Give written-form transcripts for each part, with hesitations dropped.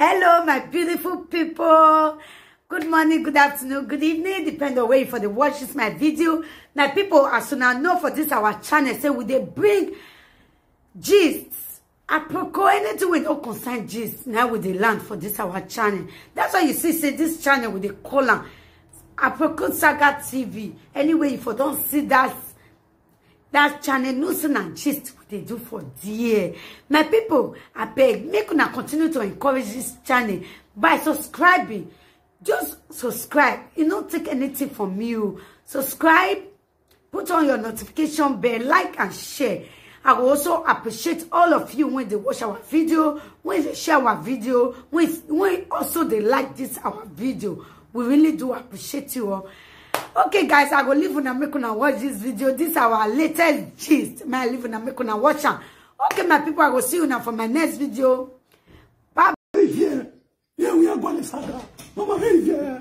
Hello, my beautiful people. Good morning, good afternoon, good evening, depending on where you for the watch this my video. My people, as soon as know for this our channel, say we they bring gists. Apropos anything with no concern gist. Now with the land for this our channel. That's why you see this channel with the column. Apropos Saga TV. Anyway, if you don't see that channel, news and gist what they do for dear. My people, I beg, make una continue to encourage this channel by subscribing. Just subscribe. It don't take anything from you. Subscribe, put on your notification bell, like and share. I will also appreciate all of you when they watch our video, when they share our video, when also they like this our video. We really do appreciate you all. Okay, guys, I will leave una make una watch this video. This is our latest gist. May I leave una make una watch am. Okay, my people, I will see you now for my next video. Bye. Hey, yeah. Yeah, we are going to Saga. Mama, hey, yeah.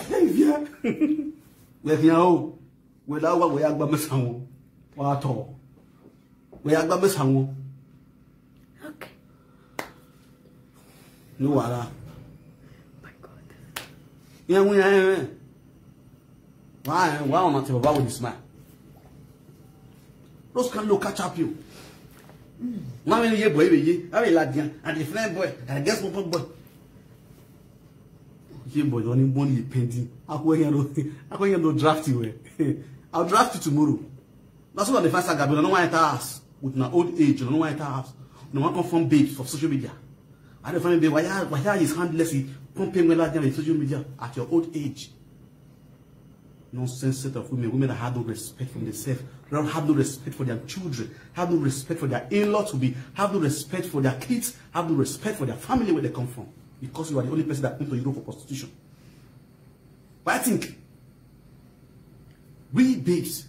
Hey, yeah. We're here. We're now going to go to Saga. What all? We are going to Saga. Okay. No, wala. My God. Yeah, we are. Why am I not about with this man? Those can look catch up you. Now, you boy, I will like you, and the friend boy, and I guess one boy. You boy, don't even want painting. I'm going to draft you. I'll draft you tomorrow. That's what the first I got. I don't want to ask with my old age. I don't want to ask. No one confirm babes for social media. I don't find why is handless pumping me like in social media at your old age. Nonsense set of women that have no respect for themselves, they don't have no respect for their children, have no respect for their in-laws to be, have no respect for their kids, have no respect for their family where they come from. Because you are the only person that came to Europe for prostitution. But I think we babes,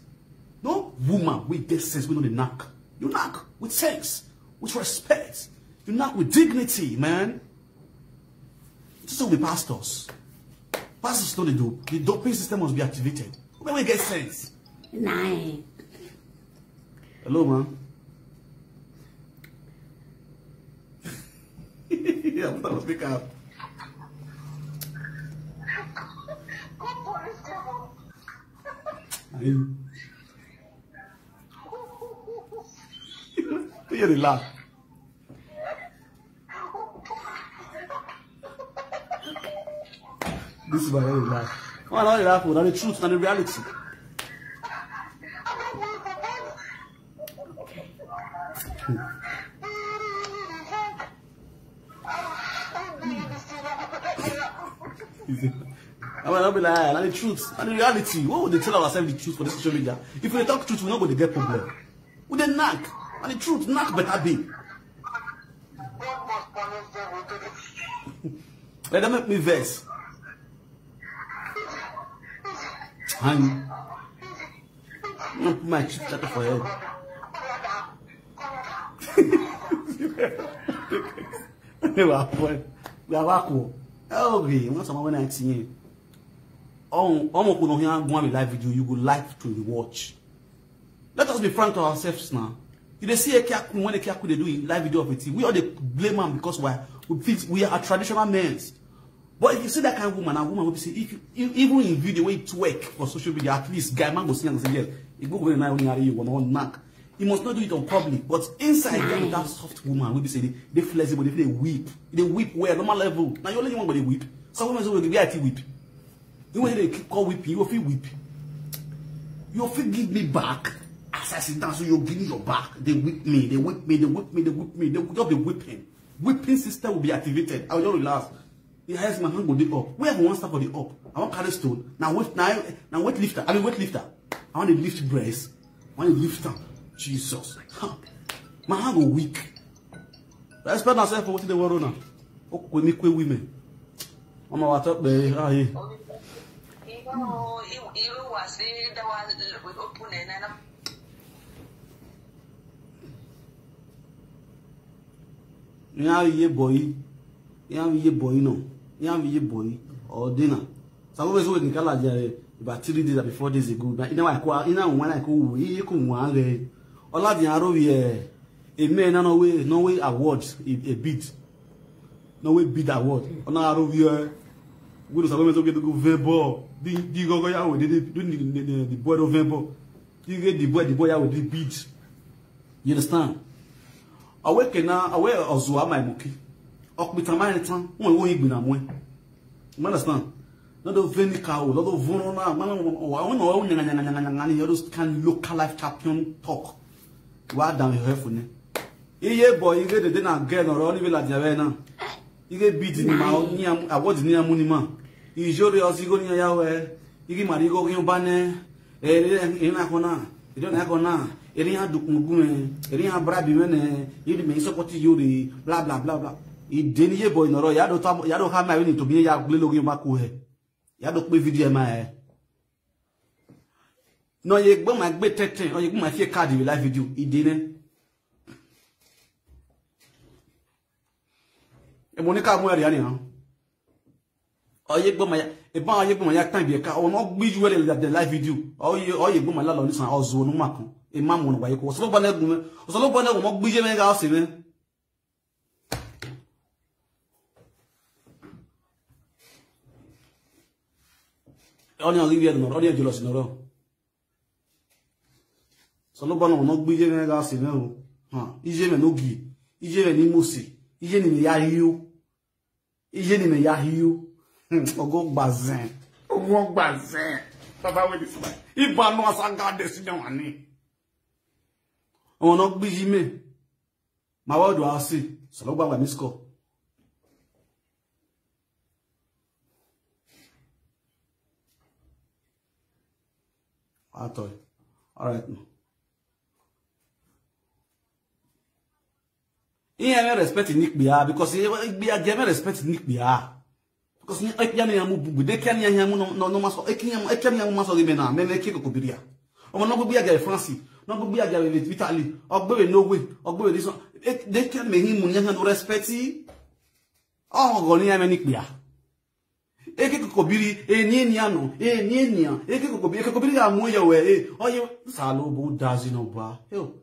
no woman with this sense, we know the knock. You knock with sense, with respect. You knock with dignity, man. This will be pastors. Pastors know they do. The doping system must be activated. When we get sense. Nine. Hello, man. Yeah, I'm going to speak up. You hear the laugh. This is my very laugh. Why not the laugh? Not the truth, not the reality. I will not be like, not the truth, not the reality. What would they tell ourselves the truth for the social media? If we talk truth, we're not going to get problem. We then knock. And the truth, knock better be. Let them make me verse. I'm not put my chip chatter for head. We are cool. Okay, once I'm when I see you. Almost no here go on live video, you go like to watch. Let us be frank to ourselves now. You they see a kiaku when a kiaku they do in live video of it. We all the blame them because we are traditional men. But if you see that kind of woman, a woman will say, if you even in video way to work for social media, at least guy man go see and say, yes, if go going now you want knock. You must not do it on public, but inside that soft woman will be saying they flexible, they weep well, normal level. Now you only want to weep. Some women will be at weep. You when they call weeping, you will feel weep. You will feel give me back. As I sit down, so you give me your back. They whip me, they whip me, they whip me, they whip me. They will just be whipping. Whipping system will be activated. I will just relax. The highest my hand go the up. We have one step for the up. I want carry stone. Now weight lifter. I mean weight lifter. I want to lift breast. I want to lift them. Jesus. Huh. My hand go weak. I expect myself for what the world now. Oh, we make women. I'm about up there. Ah, yeah. Yeah, boy. Yeah, boy, no. Yeah, boy. Or dinner. Some of us we can call about 3 days or 4 days ago. But you know, when I go, you come one. All the arrow, a man, no way awards a bid. no we beat that word. On our over we do something to get to go verbal. The go ya with the boy of verbal. You get the boy ya with the beat. You understand? Awe kena awe ozuwa my muki. Okbitama anytime won igbina mo. You understand? No do veni cow, no do vonona, man no nyanga you just can local life champion talk. Wa down here for ne. Iye boy you get the na get no run village na. You get beat ni ma ni award ni amu ni ma. Ijore osigo ni ya we. Igi mari go kin ba ne. Na kona. Ido na kona. Eri ha dukungume, eri ha brabi mene, yidi me support yuri, blah blah blah blah. Ideni ye boy noro ya do ha ma we ni to bi ya gbe logi ma ku he. Ya do pe video ma e. No ye gbo ma gbe teten, o ye gbo ma fi card we live video idene. E mo ni ka mu eri ani han. O ye gbo ma ya e ba o ye gbo ma ya tan bi e ka o no gbe ju we the live video. O ye gbo ma la lo ni san o zo nu ma kan. E ma mo no wa ye ko. So lo bana mo gbe je me ga o se me. Oni on rivière no, oni jealous no. So lo bana mo gbe je me ga o se me o. Ha, ije me no gi. Ije me ni mosi. Ije ni me ya hiu. Ije ni me ya hiu. Ogo gbazin. Ogo gbazin. Baba we this man. Iba no asanga de si dan ani. On no gbiji me. Ma wa do asi. So lo gba mi score. Atoy. All right no. Iye respect Nick Bia because Bia give me respect Nick Bia. Because ni ekya ni amu bubu de kya ni amu no maso ekya ni amu maso ge me na me ke ko biria. O mo no go Bia ge France, no go Bia ge Italy, ogbe no way, ogbe this one. De kya me hin mu ni no respect. Oh go ni ame Nick Bia. Eke ko biri ni ano, ni eke ko biri amu ye we o ye salo bo dazi no ba. Yo.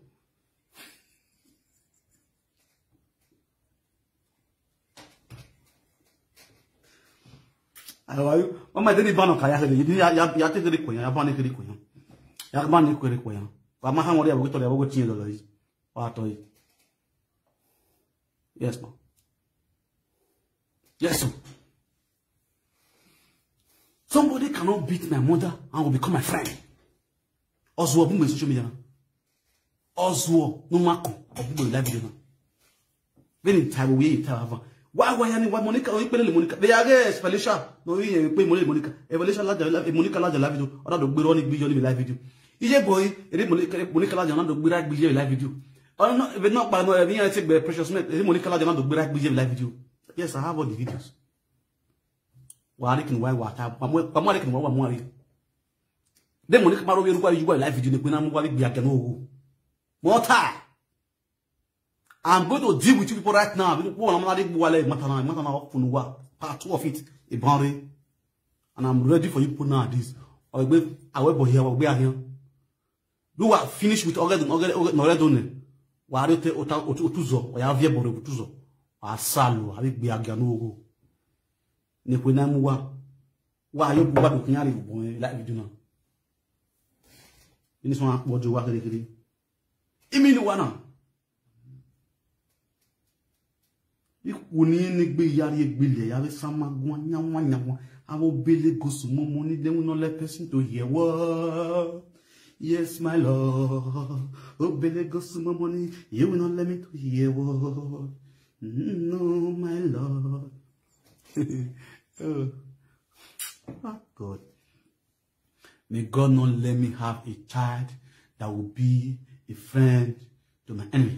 Ayo, mama deni bano kaya hele, ya te deri koyan, ya bani deri koyan. Ya bani ko deri koyan. Wa ma ha ngori abugo to le abugo tin lo yi. Wa to yi. Yes ma. Yes. Somebody cannot beat my mother and will become my friend. Ozuo bu me social media na. Ozuo no mako, obugo live video na. Beni time we tell have. Why yani why Monica o ipele Monica they are explanation no yin pe Monica evaluation la Monica la live video oda do gbe ro ni gbe yo ni live video ije boy ere Monica la na do gbe ra gbe yo live video or no even not pa no e yan take be precious mate ere Monica la na do gbe ra gbe yo live video. Yes, I have all the videos. Wa ri kin why wa ta pa mo ri kin wa mo ri de Monica ma ro we ru kwa you live video ni pe na mo wa gbe ake no ogo mo ta. I'm going to deal with you people right now. Part 2 of it, a boundary. And I'm ready for you people now. This. I will be here. You are finished with already. Why do you otuzo? I have here bore otuzo. Asalo. I will be agano. Nekwena muwa. Why you go back to Kenya like we do now? This one, what you work again? Iminuwana. Ikuni ni gbe yari egbele ya sama gwan nyanwa awo bele gosu momo ni dem no let person to hear what. Yes my lord, oh bele gosu momo ni you will not let me to hear what. No my lord. Oh God, may God not let me have a child that will be a friend to my enemy.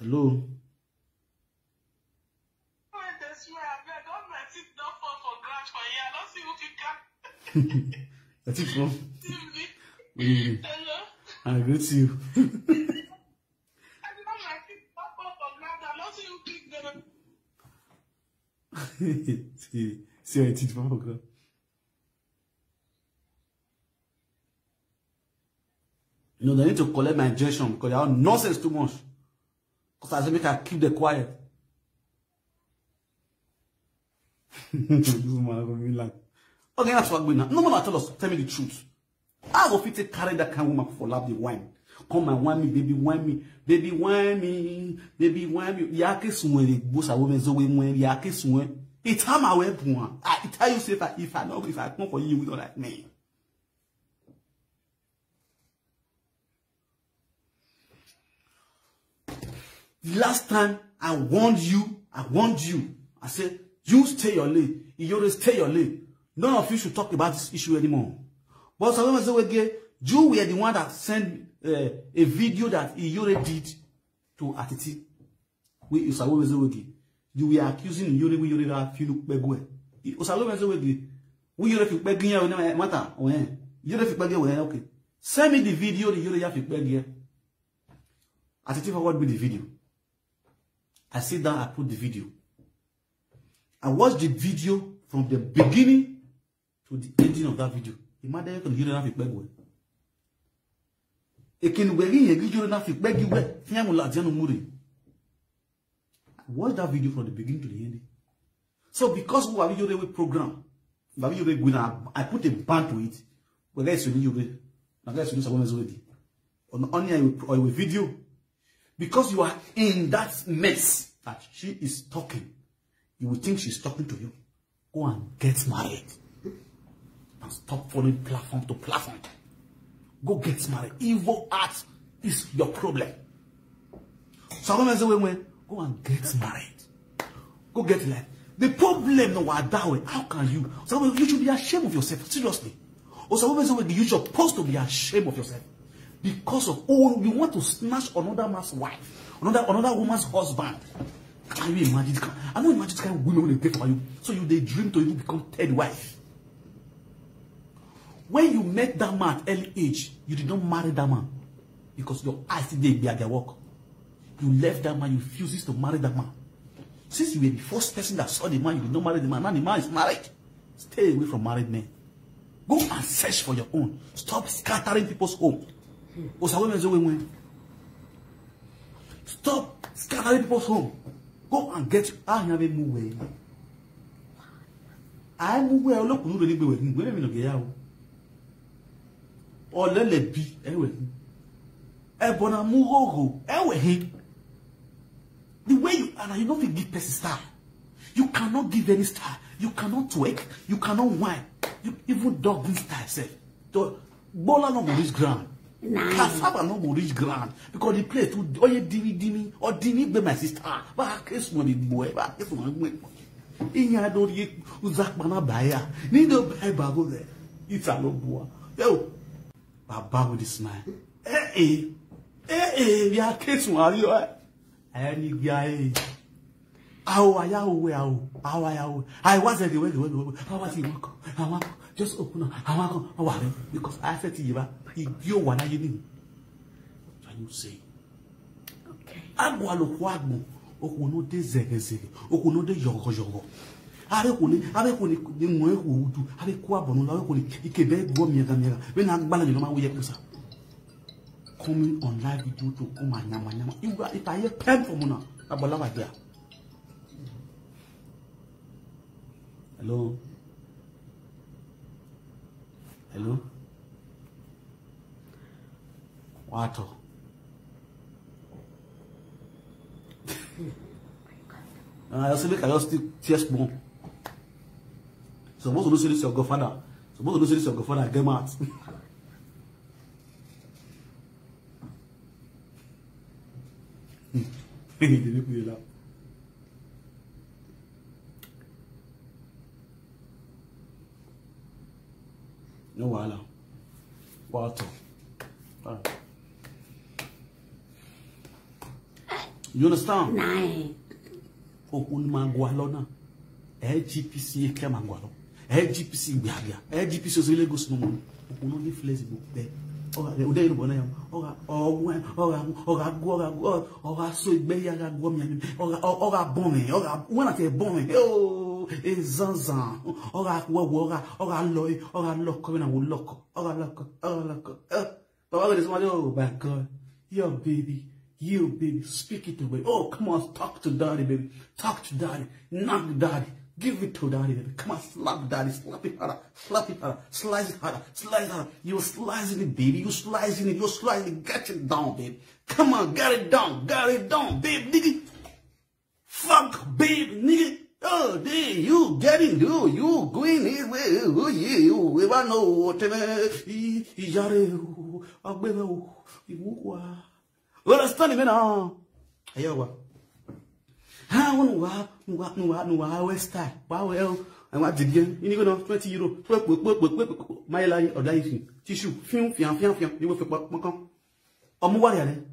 Hello. That's it from. Hello. I greet you. See, I teach Papa. You know, they need to collect my injection because they are nonsense too much. Because I say make I keep the quiet. This man gonna be like, okay, that's what we now. No man tell us, tell me the truth. I go fit take carry that kind of woman for love the wine. Come and wine me, baby, wine me, baby, wine me, baby, wine me. Yake suwe the boss a woman so we wine. Yake suwe. It's time I went one. I tell you, say if I come for you, you don't like me. The last time I warned you. I said, you stay your lane. You stay your lane. None of you should talk about this issue anymore. But some of you were the one that sent a video that Iyore did to Atiti. You were accusing Iyore we Iyore feel begwe. We Iyore begwe matter. Iyore begwe okay. Send me the video the Iyore begwe. Atiti forward me the video. I sit down, I put the video. I watched the video from the beginning to the ending of that video. Imagine you can hear enough begwe. I watched that video from the beginning to the ending. So because we have your program, I put a band to it. But guys, you only a video. Because you are in that mess that she is talking, you will think she's talking to you. Go and get married. And stop following platform to platform. Go get married. Evil art is your problem. So go and get married. Go get life. The problem no that way. How can you? So you should be ashamed of yourself. Seriously. Or so you're supposed to be ashamed of yourself. Because of you want to snatch another man's wife, another woman's husband. Can you imagine? I don't imagine this kind of women will pay for you. So they dream to even become third wife. When you met that man at early age, you did not marry that man because your eyes didn't be at their work. You left that man, you refused to marry that man. Since you were the first person that saw the man, you did not marry the man. Now the man is married. Stay away from married men. Go and search for your own. Stop scattering people's home. Stop scattering people's home. Go and get I have a move. I move where look really be with me. Or let it be anyway. Ebona muhogo anyway. The way you are, you don't give person star. You cannot give any star. You cannot twerk. You cannot whine. You even dog this star self. Bola no go reach ground. Cassava no go reach ground because the play too. Oh yeah, dimi or dimi be my sister. But case no be boy. But case no be. Inya do ye uzak mana baya. Ni do buy bago there. It's a no boy. Yo, baba with the smile. Ya case no are you? Any guy. I was at the way. How was he? Just open up. Because I said to you, what are you doing? Can you say? Okay. I go look what no de zegeze. No de yogo. Ni mwe hudu. Kwa bonu la ikebe go miega. When I balance no we pusa. Coming on live video to come nyama. If I hear pen for muna, abalava there. Hello? Hello? Water. I say make I just tears more. Supposed to say this your godfather. Supposed to say this your godfather get mad. No wala. Water. You understand? Nine. Okun mangwalona. LGPC ke mangwalo. LGPC biabia. LGPC so Lagos no mo. Okun only flexible there. O dey no bona yam. Oga so igbeya ga gwo mi ani. Oga bon me. Oga when I say bon me. Oh, zanzan. Oga wo oga loy. Oga lock when I will lock. Oga lock. Oh my God, your baby, you baby, speak it to me. Oh, come on, talk to daddy, baby. Talk to daddy, knock daddy, give it to daddy, baby. Come on, slap daddy, slap it harder, slice it harder, slice it harder. You're slicing it, baby. You're slicing it, get it down, baby. Come on, get it down, baby, nigga. Fuck, baby, nigga. Oh, damn, you getting, you going this way, oh, yeah, you ever know what, understand me now? Ayowa. How one West time? Wow, and what did you go 20 euro? My line or life tissue, film, you will for warrior.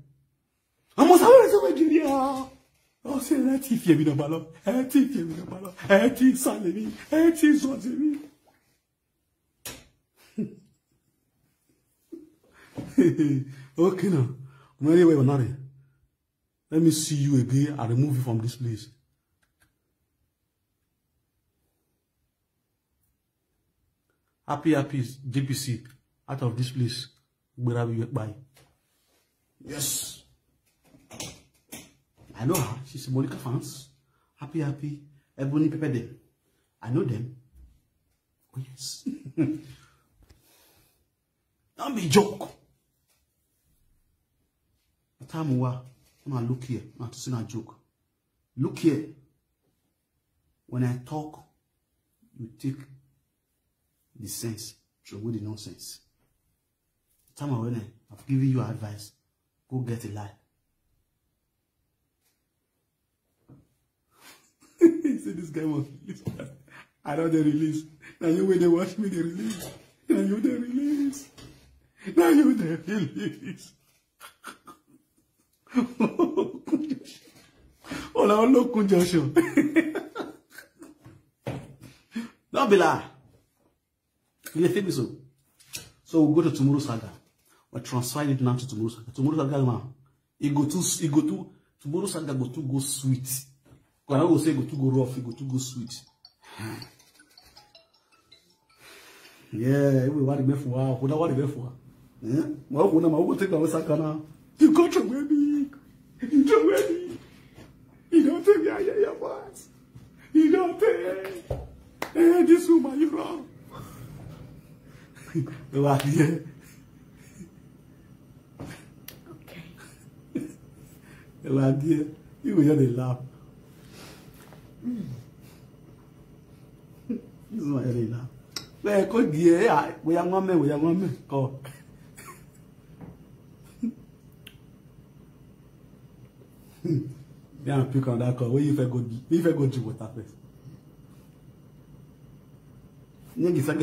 Almost how is it? Oh, c'est la tifie mi no ballon, eti salemi, eti zozemi. Okay now, anyway, let me see you again and remove you from this place. Happy JPC out of this place. Wherever you by. Yes. I know her. She's a Monica fans. Happy. Ebony Pepe them. I know them. Oh, yes. Don't be joke. The time we look here. Not to say a joke. Look here. When I talk, you take the sense. Throw away the nonsense. The time when I've given you advice, go get a lie. See, this guy was released. I know they release. Now you when they watch me, they release. Now you they release. Oh, now look, conjunction. Don't be lie. You think so? So we'll go to Tomorrow Saga. We'll transfer it now to Tomorrow Saga. Tomorrow Saga now. It go to Tomorrow Saga go sweet. When I go say go to go rough, go to go sweet. Yeah, everybody be for wow. Who what be for? Yeah. Well, when I go take away Sakana, you got your baby. You don't ready. You don't take me out your boss. You don't take. Eh, this woman you wrong. You are here. Okay. You are here. You will hear the laugh. This is my area. Where could you? We are woman. Go. Yeah, pick on that call. Where you go to water first. It's a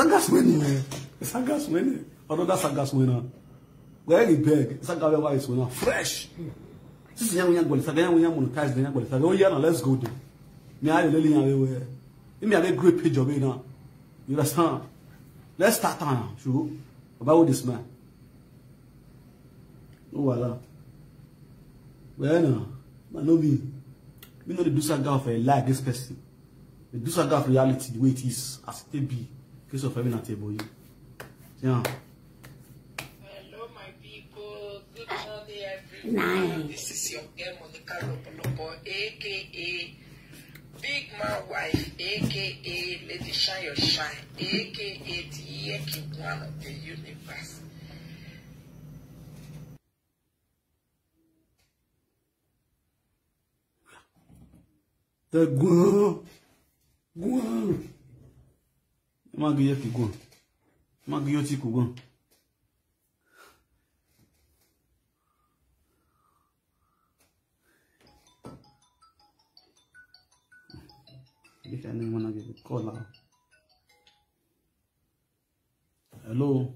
gas winning. It's a gas winning. Or that's a gas winner. Where you beg? It's a gas winner. Fresh. This is young boy. It's a young monetize the young boy. Oh yeah, let's go there. Me I really away. Me have a great page of it now. You understand? Let's start now. Sure. About this man. Oh voila. Well no. But no me. Me know the do saga for a like this person. The do saga of reality the way it is as it be. Case of having a table you. Yeah. Hello my people. Good morning everyone. Nice. This is your girl Monica Lopolopo, aka Big Man Wife, aka Lady Shine Your Shine, aka the Yeki One of the universe. The go. Magi Yeki go. Magi Yoti go. If anyone wanna give a call now. Hello.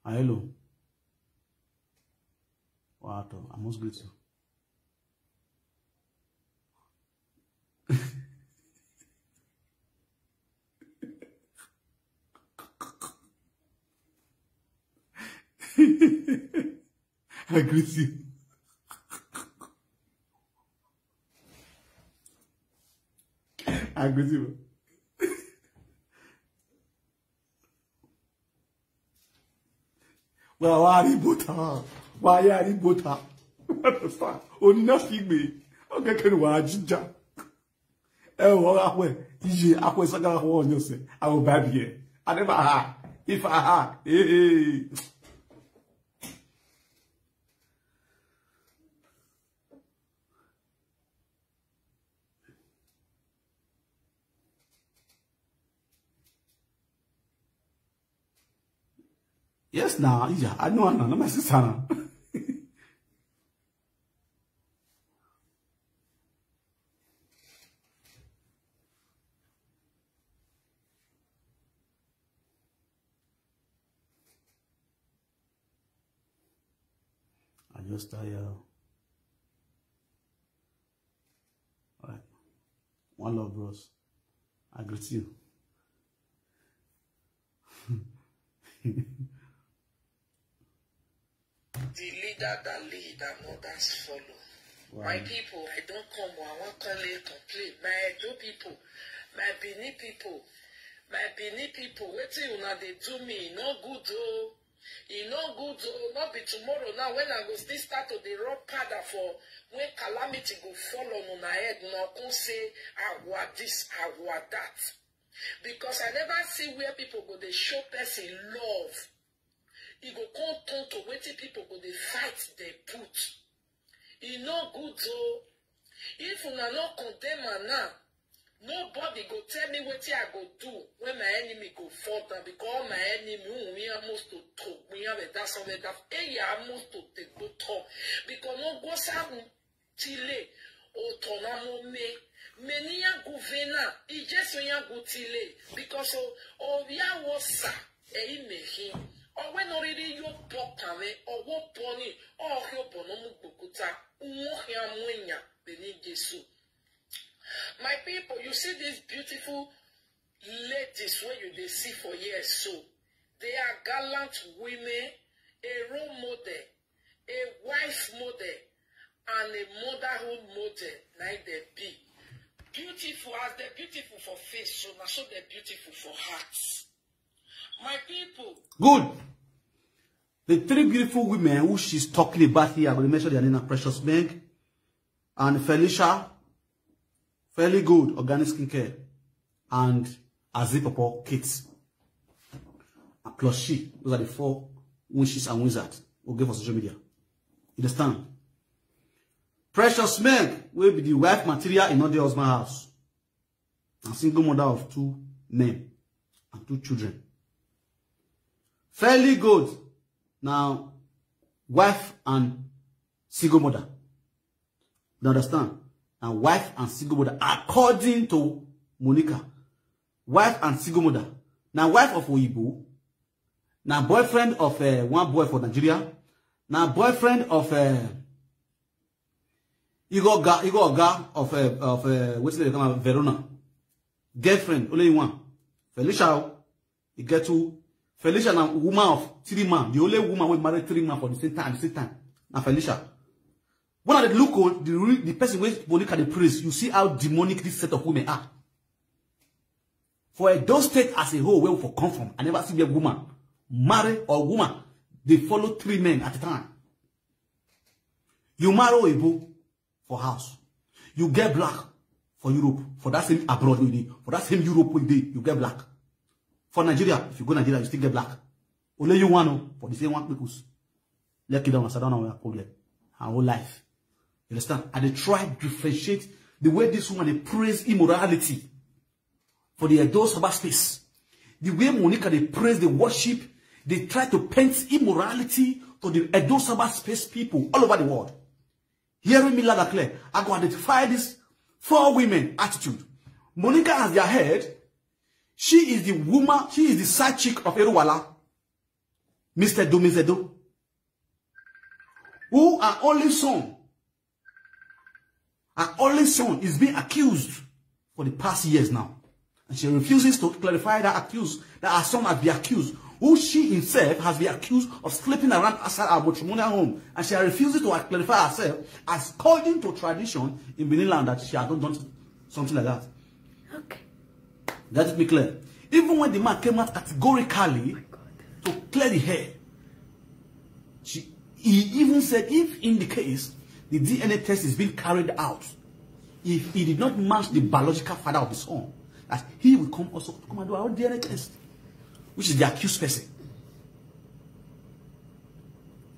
Hello. What? I must greet you. I greet you. I greet you. Well, why ribota? Why are ribota? What the fuck? Oh, nothing me. Okay, can you ginger? Oh, well, I was a girl who say, I will buy here. I never had. If I had, hey. Yes, now, yeah, I know, my sister. I just all right. One love, bros. I greet you. The leader that lead and others follow. Wow. My people, I don't come, I want to complain. My Edo people, my Benin people, what you know they do me, no good oh. It no good oh, not be tomorrow now when I go still start to the rock padder for when calamity go fall on my head, no can say I want this, I want that. Because I never see where people go they show person love. It go come turn to waiting people go they fight they put. It no good oh. If you are not condemn now, nobody go tell me what I go do when my enemy go fall down because my enemy me almost to talk me have that's all that almost to take go talk because no go sound tile autonomo me ni ya governor I just ya go tile because o ya was mehi or when already you pokame or what pony or your bonomu bokuta ya mwenya beni Jesu. My people, you see these beautiful ladies when you they see for years so they are gallant women, a role model, a wife model, and a motherhood model like they be. Beautiful as they're beautiful for face, so now so they're beautiful for hearts. My people. Good. The three beautiful women who she's talking about here, I'm going to mention their name, Precious Meg and Felicia. Fairly Good, Organic Skincare, and Azipopo Kids. Plus she, those are the four witches and wizards who give us social media. You understand? Precious Meg will be the wife material in the husband's house. A single mother of 2 men and 2 children. Fairly Good, now wife and single mother. You understand? And wife and single mother, according to Monica. Wife and single mother. Now wife of Oyibo. Now boyfriend of one boy for Nigeria. Now boyfriend of Igor Ga of what's the name of Verona. Girlfriend, only one. Felicia, you get to Felicia now woman of 3 men. The only woman who married 3 men for the same time. Now Felicia. When I look on the person with Monica the praise, you see how demonic this set of women are. For a those state as a whole, where we come from, I never see a woman marry or woman. They follow 3 men at a time. You marry Oyibo for house. You get black for Europe. For that same abroad we did. For that same Europe we did, you get black. For Nigeria, if you go Nigeria, you still get black. Only you want for the same one because let it down and sit down on your problem. Her whole life. You understand? And they try to differentiate the way this woman they praise immorality for the Edo Saba space. The way Monica they praise the worship, they try to paint immorality to the Edo Saba space people all over the world. Hearing me loud and clear, I go identify this 4 women attitude. Monica has their head. She is the woman, she is the side chick of Eruwala, Mr. Domizedo, who are only son. Her only son is being accused for the past years now. And she refuses to clarify that her son has been accused. Who she herself has been accused of sleeping around outside our matrimonial home. And she refuses to clarify herself as according to tradition in Benin land that she has not done something like that. Okay. That is me clear. Even when the man came out categorically to clear the hair, He even said if in the case the DNA test is being carried out, if he did not match the biological father of the son, that he will come also come and do our DNA test, which is the accused person.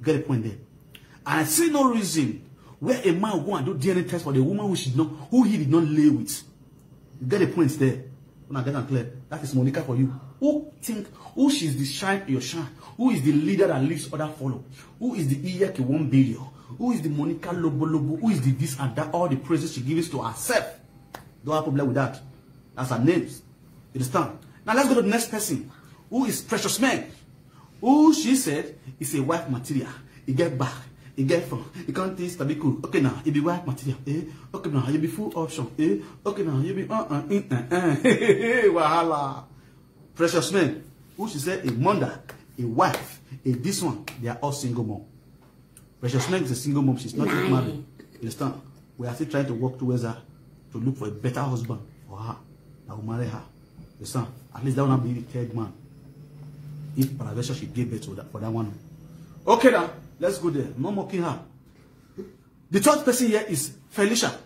Get the point there? And I see no reason where a man will go and do DNA test for the woman who he did not lay with. You get the point there? When I get that clear, that is Monica for you. Who she's the shine your shine? Who is the leader that leads other follow? Who is the Iyeki 1 billion? Who is the Monica Lobo? Who is the this and that? All the praises she gives to herself. Don't have a problem with that. That's her names. You understand? Now let's go to the next person. Who is Precious Meg? Who she said is a wife material. He get back. He get from. He can't taste to be cool. Okay now, he be wife material. Okay now, you be full option. Okay now, you be Wahala. Precious Meg. Who she said a mother, a wife, a this one. They are all single mom. Precious Meg is a single mom. She's not yet married. You understand? We are still trying to work towards her to look for a better husband for her that will marry her. You understand? At least that will not be the third man. If Paravesha should give birth to that for that one. Okay now, let's go there. No mocking her. The third person here is Felicia.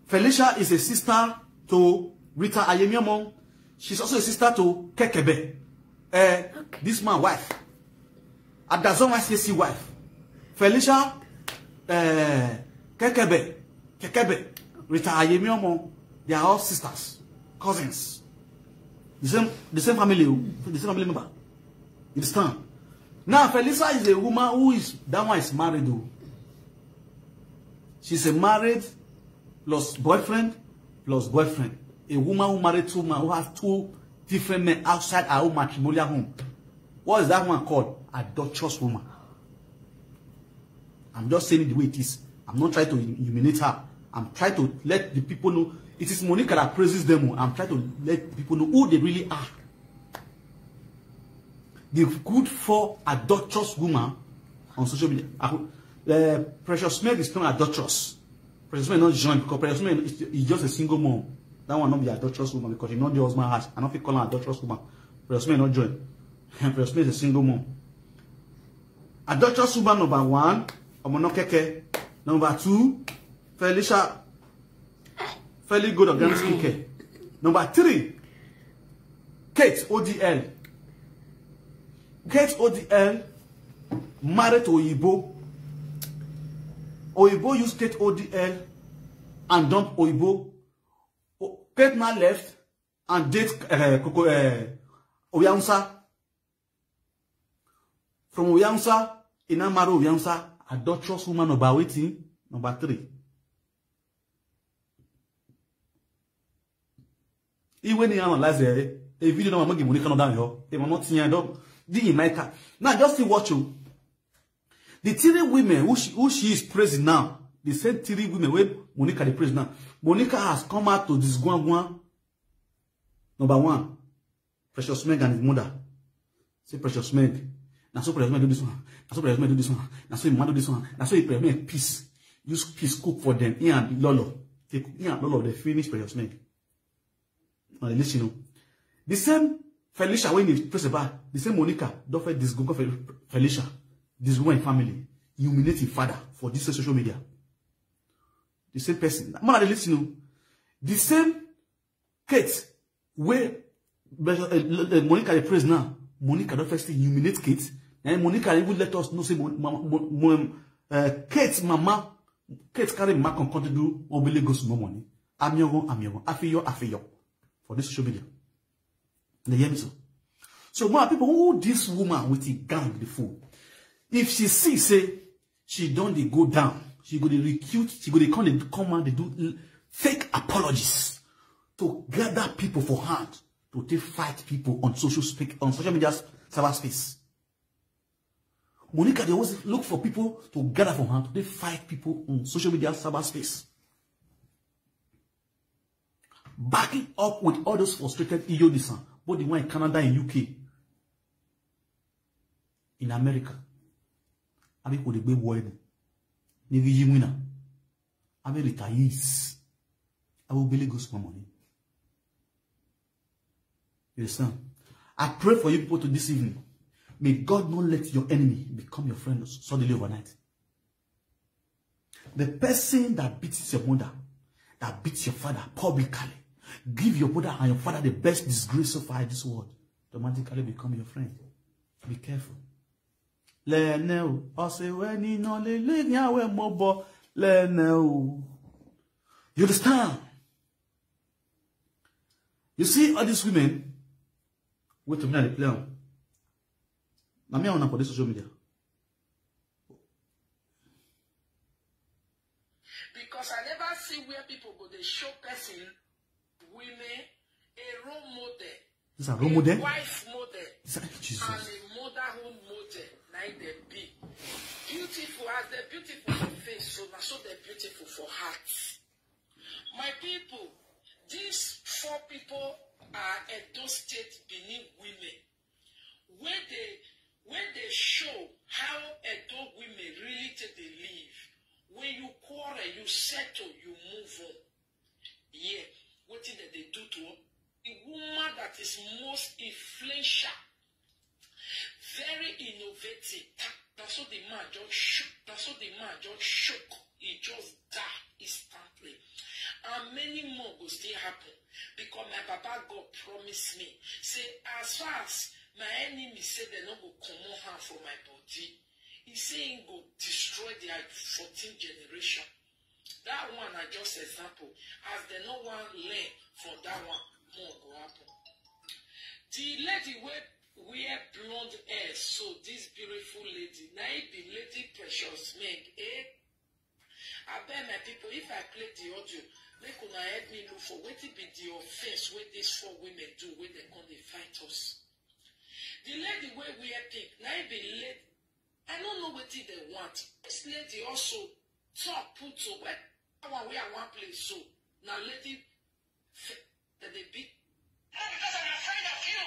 Felicia is a sister to Rita Ayemiamon. She's also a sister to Kekebe. This man's wife. Adazon YCC wife. Felicia Kekebe, Rita Ayemiamon. They are all sisters, cousins. The same family member. You understand? Now, Felicia is a woman who is, that one is married though. She's a married plus boyfriend. A woman who married two men, who has two different men outside her own matrimonial home. What is that one called? Adulterous woman. I'm just saying it the way it is. I'm not trying to humiliate her. I'm trying to let the people know. It is Monica that praises them. I'm trying to let people know who they really are. The good for adulterous woman on social media. Precious Meg is not adulterous. Precious Meg not joined because Precious Meg is just a single mom. That one not be adulterous woman because she not the husband has. I don't feel call her adulterous woman. Precious Meg not joined. Precious Meg is a single mom. Adulterous woman number 1, Omonokeke. Number 2, Felicia. Fairly good organic skincare. Number 3, Kate ODL. Kate ODL married to Oyibo. Oyibo used Kate ODL and dumped Oyibo. Kate now left and date Oyansa. From Oyansa, he now married Oyansa, adulterous woman number 18, number 3. Even he analyze a video no magi Monica no down here. They were not seeing dog. The America. Now just see what you. The 3 women who she is praising now. The same 3 women where Monica the praise now. Monica has come out to this one. Number 1, Precious Meg and his mother. Say Precious Meg. Now so Precious Meg do this one. Now so Precious Meg do this one. Now so Emma do this one. Now so Precious Meg peace. Use peace cook for them. He and Lolo. He and Lolo they finish Precious Meg. Now let you know. The same Felicia when he press about the same Monica don't fight this go Felicia. This woman family humiliate his father for this social media. The same person. Man, let you know. The same Kate where Monica the praise now. Monica don't first humiliate Kate. And Monica even let us know say Kate's mama. Kate carry mark on country do obele goes more money. Amiyo. Afiyo. For this social media. They hear me so. So more people who this woman with the gang the fool. If she see say she don't they go down, she go to recute, she go to come and they do fake apologies to gather people for hand to take fight people on social media cyberspace. Monica they always look for people to gather for hand to fight people on social media cyberspace. Backing up with all those frustrated idiots, both the one in Canada and UK, in America. I mean, the big word, Navy winner. I mean, retirees. I will barely go spend money. You understand? I pray for you people to this evening. May God not let your enemy become your friend suddenly overnight. The person that beats your mother, that beats your father publicly, give your mother and your father the best disgrace so far in this world, automatically become your friend. Be careful. You understand? You see all these women, wait a minute, play on. Now, me on the social media. Because I never see where people go, they show person, women, a role model. Is a role model? A wife model. Jesus. And a motherhood model. Like they be. Beautiful as they're beautiful for face, so now so they're beautiful for hearts. My people, these 4 people are Edo State Benin women. When they show how Edo women really take they live. When you quarrel, you settle, you move on. Yeah, what did they do to a woman that is most influential, very innovative? That's what the man just shook. That's what the man just shook. He just died instantly. And many more will still happen. Because my Baba God promised me. Say, as far as my enemy said they not go come on harm from my body, he saying go destroy their 14th generation. That one are just example. As they no one learn from that one, more go happen. The lady wear blonde hair, so this beautiful lady, now it be Lady Precious Meg, I bet my people, if I play the audio, they could not help me look for what it be the offense where these 4 women do when they come they fight us. The lady wear pink, now it be lady. I don't know what they want. This lady also talk put to where one way I want place so now lady that they be. No, because I'm afraid of you.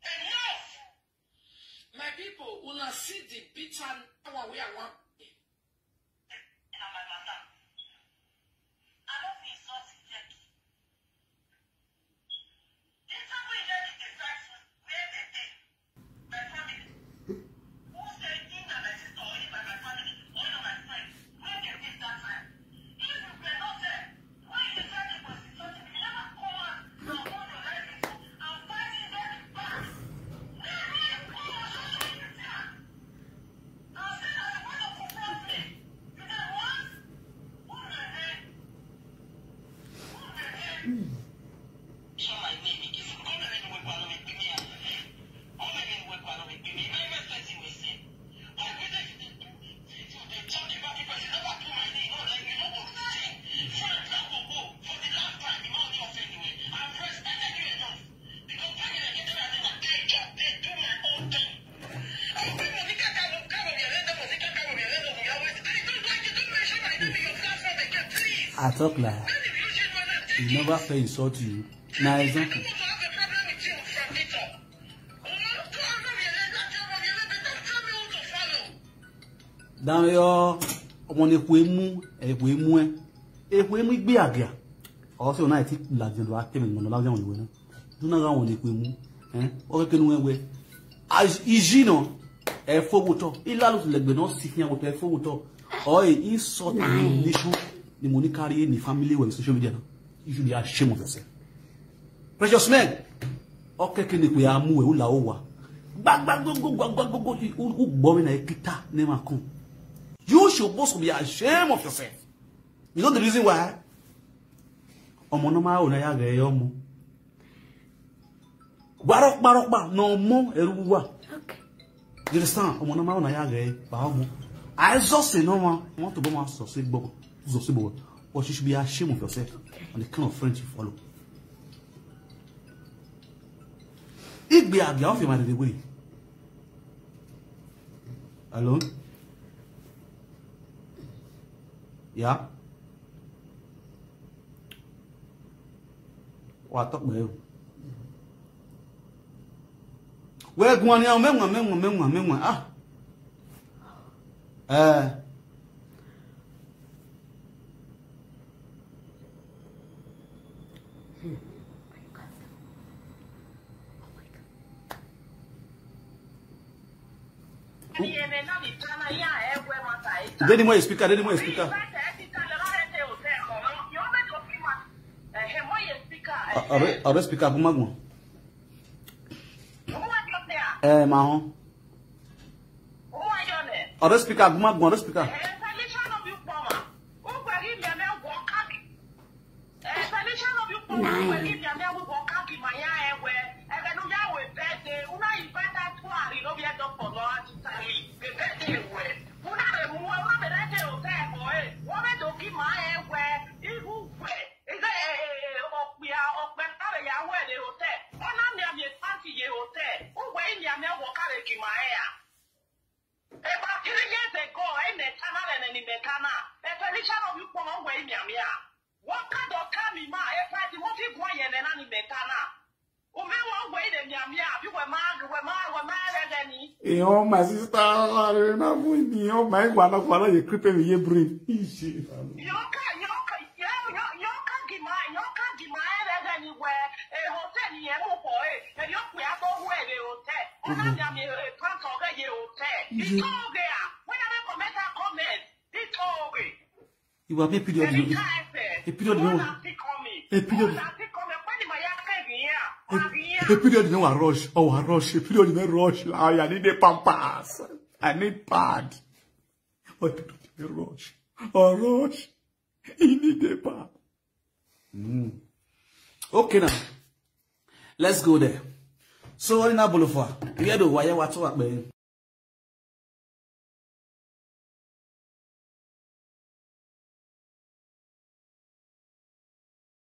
Enough. My people will not see the bitter one way I want. I talk like you never pay insult to you. Now example. Down your on a quemu, a quemu, a quemu be a gear. Also, I think like the active and Malaga on the winner. Do not go on a quemu, or can we as Igino, a photo, it allows like the not sitting with a photo, or a sort of issue. The money carry in the family when social media. You should be ashamed of yourself. Precious men. Okay, can we are move ula owa. Bag go. Who boring a kita never come. You should supposed to be ashamed of yourself. You know the reason why? Omonoma onaya geyomu. Barok no more eruwa. Okay. You understand? Omonoma onaya gey baomu. I just say no one want to go my sausage bobo. But you should be ashamed of yourself and the kind of friends you follow. If be a girl of your mind, the way. Alone? Yeah? What talk about you? Where go on now? Memwa. Deni mo speaker, deni mo speaker. Are speaker bu magmo. Ma ho. Are speaker bu magmo, are speaker. Oh, my sister, oh my God, you creeping with your brain. You have a period. A period. A period no rush. Oh, a rush. A period no rush. I need a pampas. I need pad. Oh, a period rush. Oh, rush. You need a pad. Okay now. Let's go there. So in Abulufa, we had to wire what's up, man.